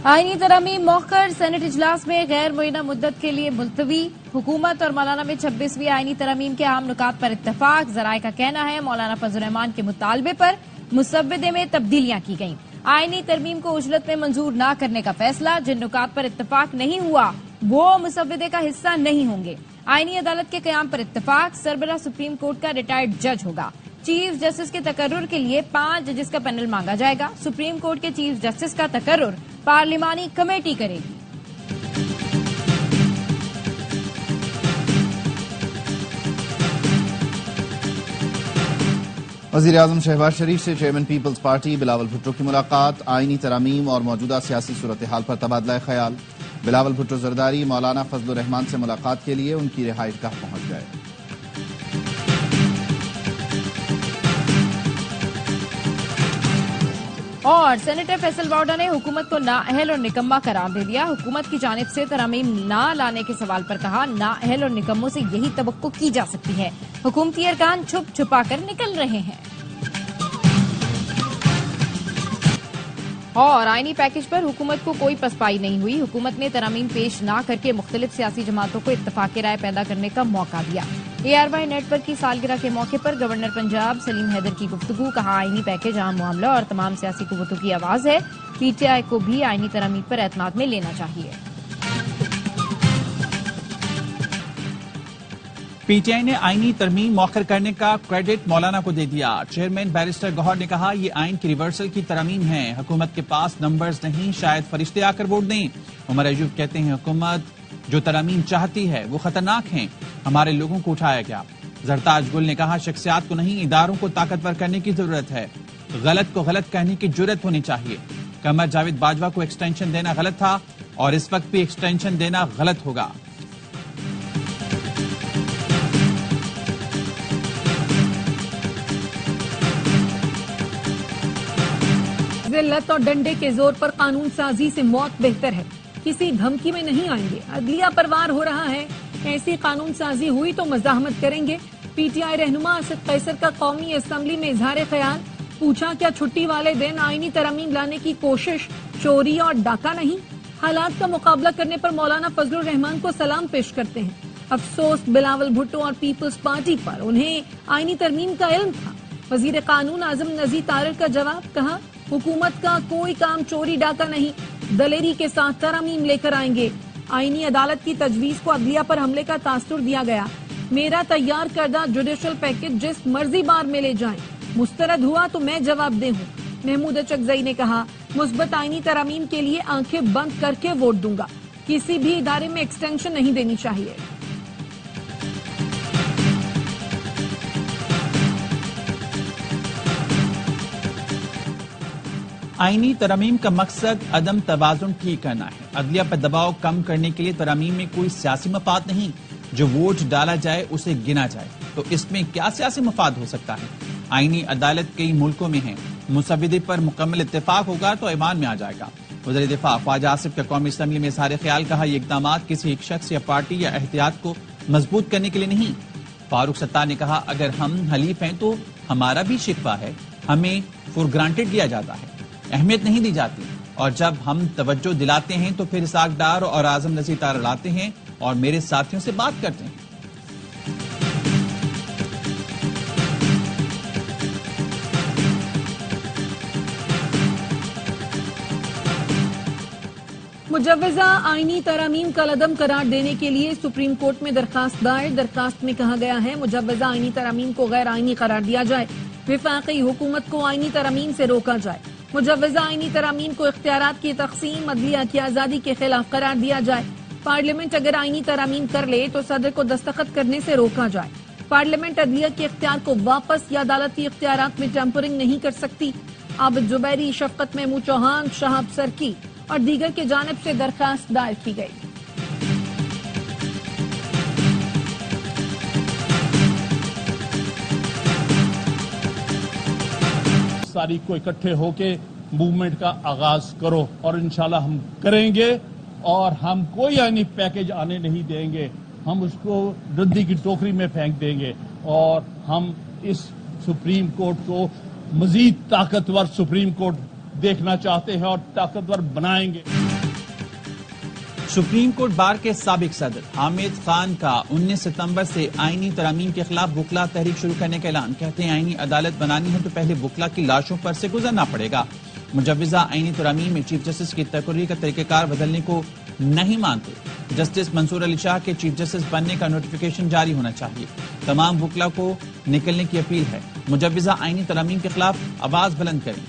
آئینی ترامیم موخر سینٹ اجلاس میں غیر معینہ مدت کے لیے ملتوی۔ حکومت اور مولانا میں 26ویں آئینی ترامیم کے اہم نکات پر اتفاق۔ ذرائع کا کہنا ہے مولانا فضل الرحمان کے مطالبے پر مسودے میں تبدیلیاں کی گئیں۔ آئینی ترمیم کو اجلت میں منظور نہ کرنے کا فیصلہ۔ جن نکات پر اتفاق نہیں ہوا وہ مسودے کا حصہ نہیں ہوں گے۔ آئینی عدالت کے قیام پر اتفاق۔ سربراہ سپریم کورٹ کا ریٹائرڈ جج ہوگا۔ چیف جسٹس کے تقرر کے لیے 5 ججز کا پینل مانگا جائے گا۔ سپریم کورٹ کے چیف جسٹس کا تقرر پارلیمانی کمیٹی کرے گی۔ وزیراعظم شہباز شریف سے chairman Peoples Party Bilawal Bhutto کی ملاقات۔ آئینی ترامیم اور موجودہ سیاسی صورتحال پر تبادلہ خیال۔ بلاول بھٹو زرداری مولانا فضل الرحمان سے ملاقات کے لیے ان کی رہائش گاہ پہنچ گئے۔ اور سینیٹر فیصل واؤڈا نے حکومت کو نااہل اور نکمہ قرار دے دیا۔ حکومت کی جانب سے ترامیم نہ لانے کے سوال پر کہا نااہل اور نکموں سے یہی توقع کی جا سکتی ہے۔ حکومتی ارکان چھپ چھپا کر نکل رہے ہیں۔ اور آئینی پیکج پر حکومت کو کوئی پسپائی نہیں ہوئی۔ حکومت نے ترامیم پیش نہ کر کے مختلف سیاسی جماعتوں کو اتفاق رائے پیدا کرنے کا موقع دیا۔ ARY نیٹ ورک کی سالگرہ کے موقع پر گورنر پنجاب سلیم حیدر کی گفتگو۔ کہا آئینی پیکج عام معاملہ اور تمام سیاسی قوتوں کی آواز ہے۔ PTI کو بھی آئینی ترامیم پر اعتماد میں لینا چاہیے۔ PTI نے آئینی ترمیم مؤخر کرنے کا کریڈٹ مولانا کو دے دیا۔ چیئرمین بیرسٹر گوہر نے کہا یہ آئین کی ریورسل کی ترامیم ہے۔ حکومت کے پاس نمبرز نہیں، شاید فرشتے آ کر ووٹ دیں۔ عمر ایوب کہتے ہیں حکومت جو ترامیم چاہتی ہے وہ خطرناک ہیں، ہمارے لوگوں کو اٹھایا گیا۔ زرتاج گل نے کہا شخصیات کو نہیں اداروں کو طاقتور کرنے کی ضرورت ہے۔ غلط کو غلط کہنے کی جرأت ہونی چاہیے۔ قمر جاوید باجوہ کو ایکسٹینشن دینا غلط تھا اور اس وقت بھی ایکسٹینشن دینا غلط ہوگا۔ ذلت اور ڈنڈے کے زور پر قانون سازی سے موت بہتر ہے۔ کسی دھمکی میں نہیں آئیں گے۔ عدلیہ پر وار ہو رہا ہے، ایسی قانون سازی ہوئی تو مزاحمت کریں گے۔ PTI رہنما اسد قیصر کا قومی اسمبلی میں اظہار خیال۔ پوچھا کیا چھٹی والے دن آئینی ترامیم لانے کی کوشش چوری اور ڈاکہ نہیں؟ حالات کا مقابلہ کرنے پر مولانا فضل الرحمان کو سلام پیش کرتے ہیں۔ افسوس بلاول بھٹو اور پیپلز پارٹی پر، انہیں آئینی ترمیم کا علم تھا۔ وزیر قانون اعظم نذیر طارق کا جواب، کہا حکومت کا کوئی کام چوری ڈاکہ نہیں، دلیری کے ساتھ ترامیم لے کر آئیں گے۔ آئینی عدالت کی تجویز کو عدلیہ پر حملے کا تاثر دیا گیا۔ میرا تیار کردہ جوڈیشل پیکج جس مرضی بار میں لے جائیں، مسترد ہوا تو میں جواب دہ ہوں۔ محمود اچکزئی نے کہا مثبت آئینی ترامیم کے لیے آنکھیں بند کر کے ووٹ دوں گا، کسی بھی ادارے میں ایکسٹینشن نہیں دینی چاہیے۔ آئینی ترامیم کا مقصد عدم توازن ٹھیک کرنا ہے۔ عدلیہ پر دباؤ کم کرنے کے لیے ترامیم میں کوئی سیاسی مفاد نہیں۔ جو ووٹ ڈالا جائے اسے گنا جائے تو اس میں کیا سیاسی مفاد ہو سکتا ہے؟ آئینی عدالت کئی ملکوں میں ہے، مسودے پر مکمل اتفاق ہوگا تو ایوان میں آ جائے گا۔ وزیر دفاع خواجہ آصف کا قومی اسمبلی میں اظہار خیال، کہا یہ اقدامات کسی ایک شخص یا پارٹی یا احتیاط کو مضبوط کرنے کے لیے نہیں۔ فاروق ستار نے کہا اگر ہم حلیف ہیں تو ہمارا بھی شکوہ ہے، ہمیں فور گرانٹڈ لیا جاتا ہے، اہمیت نہیں دی جاتی، اور جب ہم توجہ دلاتے ہیں تو پھر اسحاق ڈار اور اعظم نذیر طارق لاتے ہیں اور میرے ساتھیوں سے بات کرتے ہیں۔ مجوزہ آئینی ترامیم کا عدم قرار دینے کے لیے سپریم کورٹ میں درخواست دائر۔ درخواست میں کہا گیا ہے مجوزہ آئینی ترامیم کو غیر آئینی قرار دیا جائے، وفاقی حکومت کو آئینی ترامیم سے روکا جائے، مجوزہ آئینی ترامیم کو اختیارات کی تقسیم، عدلیہ کی آزادی کے خلاف قرار دیا جائے، پارلیمنٹ اگر آئینی ترامیم کر لے تو صدر کو دستخط کرنے سے روکا جائے، پارلیمنٹ عدلیہ کے اختیار کو واپس یا عدالتی اختیارات میں ٹیمپرنگ نہیں کر سکتی۔ عابد جبیری، شفقت محمود چوہان، شہاب سرکی اور دیگر کی جانب سے درخواست دائر کی گئی۔ تاریخ کو اکٹھے ہو کے موومنٹ کا آغاز کرو، اور انشاءاللہ ہم کریں گے، اور ہم کوئی آئینی پیکج آنے نہیں دیں گے، ہم اس کو ردی کی ٹوکری میں پھینک دیں گے، اور ہم اس سپریم کورٹ کو مزید طاقتور سپریم کورٹ دیکھنا چاہتے ہیں اور طاقتور بنائیں گے۔ سپریم کورٹ بار کے سابق صدر حامد خان کا 19 ستمبر سے آئینی ترامیم کے خلاف وکلا تحریک شروع کرنے کا اعلان. کہتے ہیں آئینی عدالت بنانی ہے تو پہلے وکلا کی لاشوں پر سے گزرنا پڑے گا. مجوزہ آئینی ترامیم میں چیف جسٹس کی تقرری کا طریقہ کار بدلنے کو نہیں مانتے. جسٹس منصور علی شاہ کے چیف جسٹس بننے کا نوٹیفیکیشن جاری ہونا چاہیے. تمام وکلا کو نکلنے کی اپیل ہے. مجوزہ آئینی ترامیم کے خلاف آواز بلند کریں.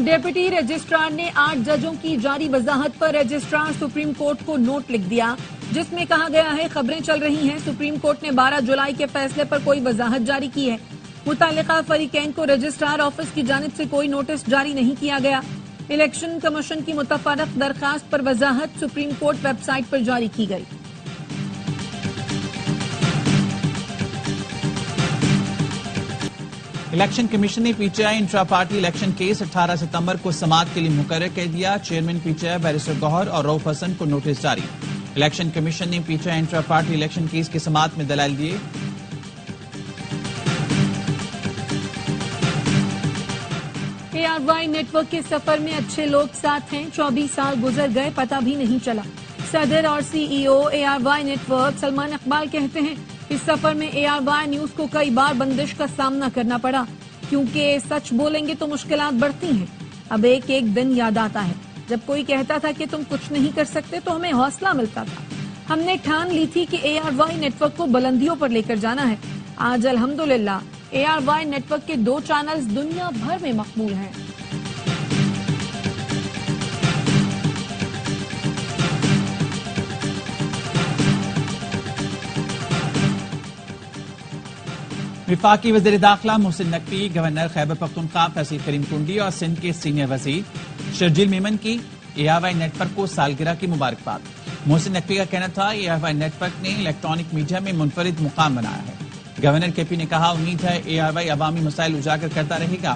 ڈپٹی رجسٹرار نے 8 ججوں کی جاری وضاحت پر رجسٹرار سپریم کورٹ کو نوٹ لکھ دیا جس میں کہا گیا ہے خبریں چل رہی ہیں سپریم کورٹ نے 12 جولائی کے فیصلے پر کوئی وضاحت جاری کی ہے. متعلقہ فریقین کو رجسٹرار آفس کی جانب سے کوئی نوٹس جاری نہیں کیا گیا. الیکشن کمیشن کی متفرق درخواست پر وضاحت سپریم کورٹ ویب سائٹ پر جاری کی گئی. الیکشن کمیشن نے P T I intra party election case 18 ستمبر کو سماعت کے لیے مقرر کر دیا. Chairman P T I barrister Gohar اور رؤف حسن کو نوٹس جاری. الیکشن کمیشن نے P T I intra party election case کی سماعت میں دلائل دیے. ARY نیٹ ورک کے سفر میں اچھے لوگ ساتھ ہیں. 24 سال گزر گئے پتہ بھی نہیں چلا. صدر اور CEO ARY network Salman Iqbal کہتے ہیں اس سفر میں ARY نیوز کو کئی بار بندش کا سامنا کرنا پڑا کیونکہ سچ بولیں گے تو مشکلات بڑھتی ہیں. اب ایک دن یاد آتا ہے جب کوئی کہتا تھا کہ تم کچھ نہیں کر سکتے تو ہمیں حوصلہ ملتا تھا. ہم نے ٹھان لی تھی کہ ARY نیٹ ورک کو بلندیوں پر لے کر جانا ہے. آج الحمدللہ ARY نیٹ ورک کے 2 چینلز دنیا بھر میں مقبول ہیں. وفاقی وزیر داخلہ محسن نقوی، گورنر خیبر پختونخوا فیصل کریم ٹنڈی اور سندھ کے سینئر وزیر شرجیل میمن کی ARY نیٹ ورک کو سالگرہ کی مبارکباد. محسن نقوی کا کہنا تھا ARY نیٹ ورک نے الیکٹرانک میڈیا میں منفرد مقام بنایا ہے. گورنر کے پی نے کہا امید ہے ARY عوامی مسائل اجاگر کرتا رہے گا.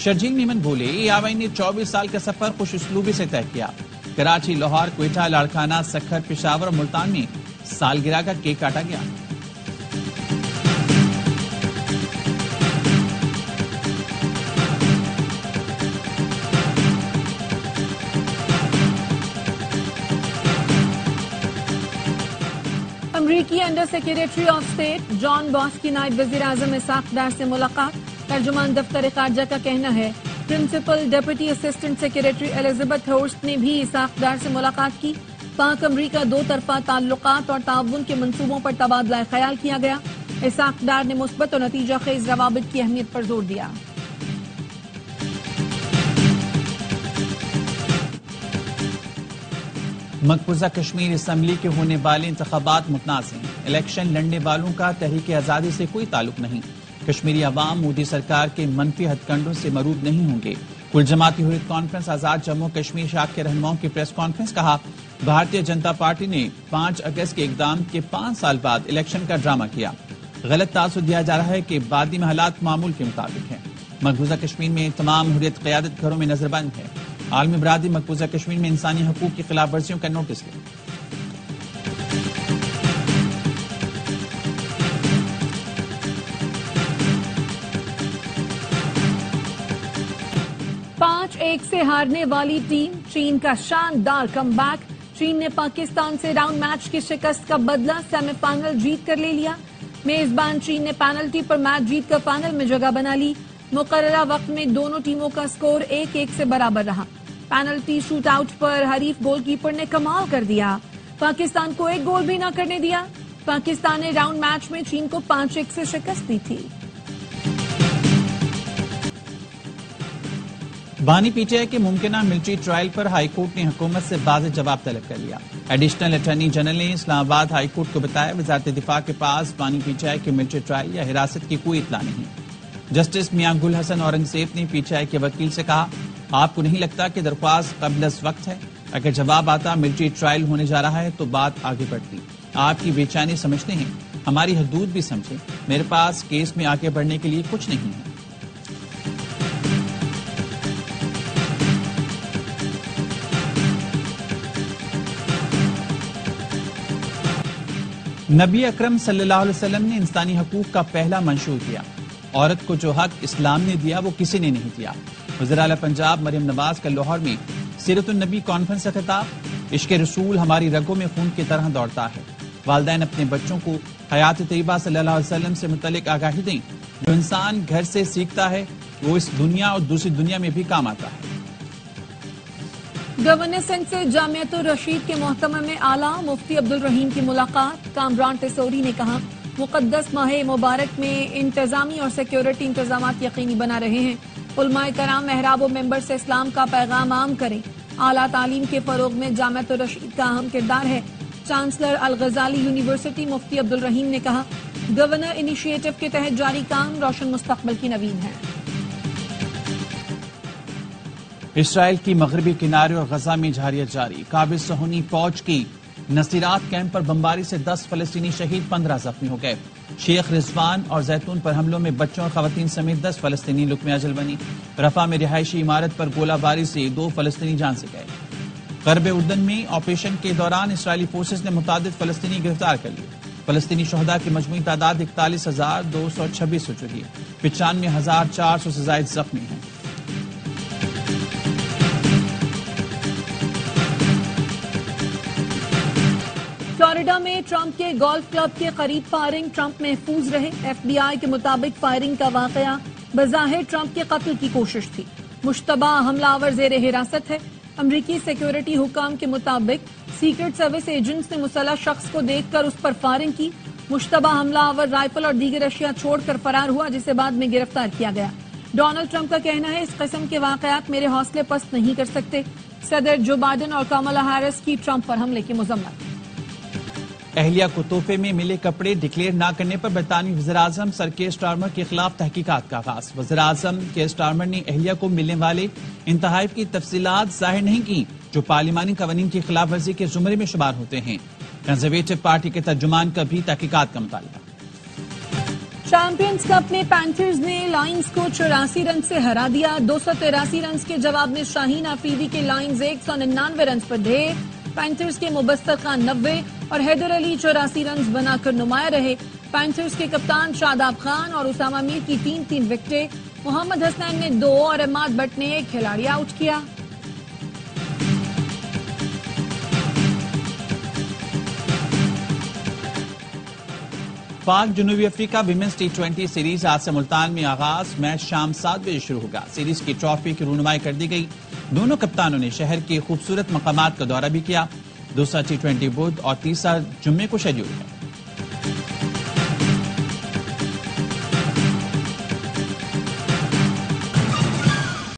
شرجیل میمن بولے ARY نے 24 سال کا سفر خوش اسلوبی سے طے کیا. کراچی، لاہور، کوئٹہ، لاڑکانہ، سکھر، پشاور اور ملتان میں سالگرہ کا کیک کاٹا گیا. امریکی انڈر سیکریٹری آف اسٹیٹ جان باس کی نائب وزیر اعظم اسحاق ڈار سے ملاقات. ترجمان دفتر خارجہ کا کہنا ہے principal deputy assistant secretary Elizabeth Horst نے بھی اسحاق ڈار سے ملاقات کی. پاک امریکہ 2 طرفہ تعلقات اور تعاون کے منصوبوں پر تبادلہ خیال کیا گیا. اسحاق ڈار نے مثبت اور نتیجہ خیز روابط کی اہمیت پر زور دیا. مقبوضہ کشمیر اسمبلی کے ہونے والے انتخابات متنازع ہیں. الیکشن لڑنے والوں کا تحریک آزادی سے کوئی تعلق نہیں. کشمیری عوام مودی سرکار کے منفی ہتھ کنڈوں سے مرعوب نہیں ہوں گے. کل جماعتی حریت کانفرنس آزاد جموں کشمیر شاخ کے رہنماؤں کی پریس کانفرنس. کہا بھارتیہ جنتا پارٹی نے 5 اگست کے اقدام کے 5 سال بعد الیکشن کا ڈرامہ کیا. غلط تاثر دیا جا رہا ہے کہ بعدی میں حالات معمول کے مطابق ہیں. مقبوضہ کشمیر میں تمام حریت قیادت گھروں میں نظر بند ہے. عالمی برادری مقبوضہ کشمیر میں انسانی حقوق کی خلاف ورزیوں کا نوٹس لے. ایک سے ہارنے والی ٹیم چین کا شاندار کم بیک. چین نے پاکستان سے راؤنڈ میچ کی شکست کا بدلہ سیمی فائنل جیت کر لے لیا. میزبان چین نے پینلٹی پر میچ جیت کر فائنل میں جگہ بنا لی. مقررہ وقت میں دونوں ٹیموں کا سکور 1-1 سے برابر رہا. پینلٹی شوٹ آؤٹ پر حریف گول کیپر نے کمال کر دیا. پاکستان کو 1 گول بھی نہ کرنے دیا. پاکستان نے راؤنڈ میچ میں چین کو 5-1 سے شکست دی تھی. بانی پی ٹی آئی کے ممکنہ ملٹری ٹرائل پر ہائی کورٹ نے حکومت سے واضح جواب طلب کر لیا. ایڈیشنل اٹارنی جنرل نے اسلام آباد ہائی کورٹ کو بتایا وزارت دفاع کے پاس بانی پی ٹی آئی کے ملٹری ٹرائل یا حراست کی کوئی اطلاع نہیں. جسٹس میاں گل حسن اورنگزیب نے پی ٹی آئی کے وکیل سے کہا آپ کو نہیں لگتا کہ درخواست قبل از وقت ہے؟ اگر جواب آتا ملٹری ٹرائل ہونے جا رہا ہے تو بات آگے بڑھتی. آپ کی بے چینی سمجھتے ہیں, ہماری حدود بھی سمجھیں. میرے پاس کیس میں آگے بڑھنے کے لیے کچھ نہیں ہے. نبی اکرم صلی اللہ علیہ وسلم نے انسانی حقوق کا پہلا منشور کیا. عورت کو جو حق اسلام نے دیا وہ کسی نے نہیں دیا. وزیر اعلیٰ پنجاب مریم نواز کا لاہور میں سیرت النبی کانفرنس سے خطاب۔ عشق رسول ہماری رگوں میں خون کی طرح دوڑتا ہے، والدین اپنے بچوں کو حیات طیبہ صلی اللہ علیہ وسلم سے متعلق آگاہی دیں، جو انسان گھر سے سیکھتا ہے وہ اس دنیا اور دوسری دنیا میں بھی کام آتا ہے۔ گورنر سندھ سے جامعۃ الرشید کے محتمم اعلیٰ مفتی عبدالرحیم کی ملاقات۔ کامران ٹیسوری نے کہا مقدس ماہ مبارک میں انتظامی اور سیکیورٹی انتظامات یقینی بنا رہے ہیں، علماء کرام محراب و ممبر سے اسلام کا پیغام عام کریں، اعلیٰ تعلیم کے فروغ میں جامعۃ الرشید کا اہم کردار ہے۔ چانسلر الغزالی یونیورسٹی مفتی عبدالرحیم نے کہا گورنر انیشیٹو کے تحت جاری کام روشن مستقبل کی نوید ہے۔ اسرائیل کی مغربی کنارے اور غزہ میں جارحیت جاری، قابض صہیونی فوج کی نصیرات کیمپ پر بمباری سے 10 فلسطینی شہید، 15 زخمی ہو گئے۔ شیخ رضوان اور زیتون پر حملوں میں بچوں اور خواتین سمیت 10 فلسطینی لقمہ اجل بنی۔ رفح میں رہائشی عمارت پر گولہ باری سے 2 فلسطینی جان سے گئے۔ غرب اردن میں آپریشن کے دوران اسرائیلی فورسز نے متعدد فلسطینی گرفتار کر لیے۔ فلسطینی شہداء کی مجموعی تعداد 41,226 ہو چکی ہے، 95,400 سے زائد زخمی ہیں۔ فلوریڈا میں ٹرمپ کے گولف کلب کے قریب فائرنگ، ٹرمپ محفوظ رہے۔ ایف بی آئی کے مطابق فائرنگ کا واقعہ بظاہر ٹرمپ کے قتل کی کوشش تھی۔ مشتبہ حملہ آور زیر حراست ہے۔ امریکی سیکیورٹی حکام کے مطابق سیکرٹ سروس ایجنٹس نے مسلح شخص کو دیکھ کر اس پر فائرنگ کی۔ مشتبہ حملہ آور رائفل اور دیگر اشیاء چھوڑ کر فرار ہوا، جسے بعد میں گرفتار کیا گیا۔ ڈونلڈ ٹرمپ کا کہنا ہے اس قسم کے واقعات میرے حوصلے پست نہیں کر سکتے۔ صدر جو بائیڈن اور کاملا ہیرس کی ٹرمپ پر حملے کی مذمت۔ اہلیہ کو تحفے میں ملے کپڑے ڈکلیئر نہ کرنے پر برطانوی وزیراعظم سر کیئر سٹارمر کے خلاف تحقیقات کا آغاز۔ وزیراعظم کیئر سٹارمر نے اہلیہ کو ملنے والے ان تحائف کی تفصیلات ظاہر نہیں کی جو پارلیمانی قوانین کی خلاف ورزی کے زمرے میں شمار ہوتے ہیں۔ کنزرویٹو پارٹی کے ترجمان کا بھی تحقیقات کا مطالبہ۔ چیمپئنز کپ میں پینتھرز نے لائنز کو 84 رن سے ہرا دیا۔ 283 رنز کے جواب میں شاہین آفریدی کے لائنز 199 رنز پر ڈھے۔ پینتھرز کے مبشر خان 90 اور حیدر علی 84 رنز بنا کر نمایاں رہے۔ پینتھرز کے کپتان شاداب خان اور اسامہ میر کی 3 وکٹیں، محمد حسنین نے 2 اور عماد بٹ نے 1 کھلاڑی آؤٹ کیا۔ پاک جنوبی افریقہ ویمنز T20 سیریز آج سے ملتان میں آغاز۔ میچ شام 7 بجے شروع ہوگا۔ سیریز کی ٹرافی کی رونمائی کر دی گئی۔ دونوں کپتانوں نے شہر کے خوبصورت مقامات کا دورہ بھی کیا۔ دوسرا T20 بدھ اور تیسرا جمعے کو شیڈول ہے۔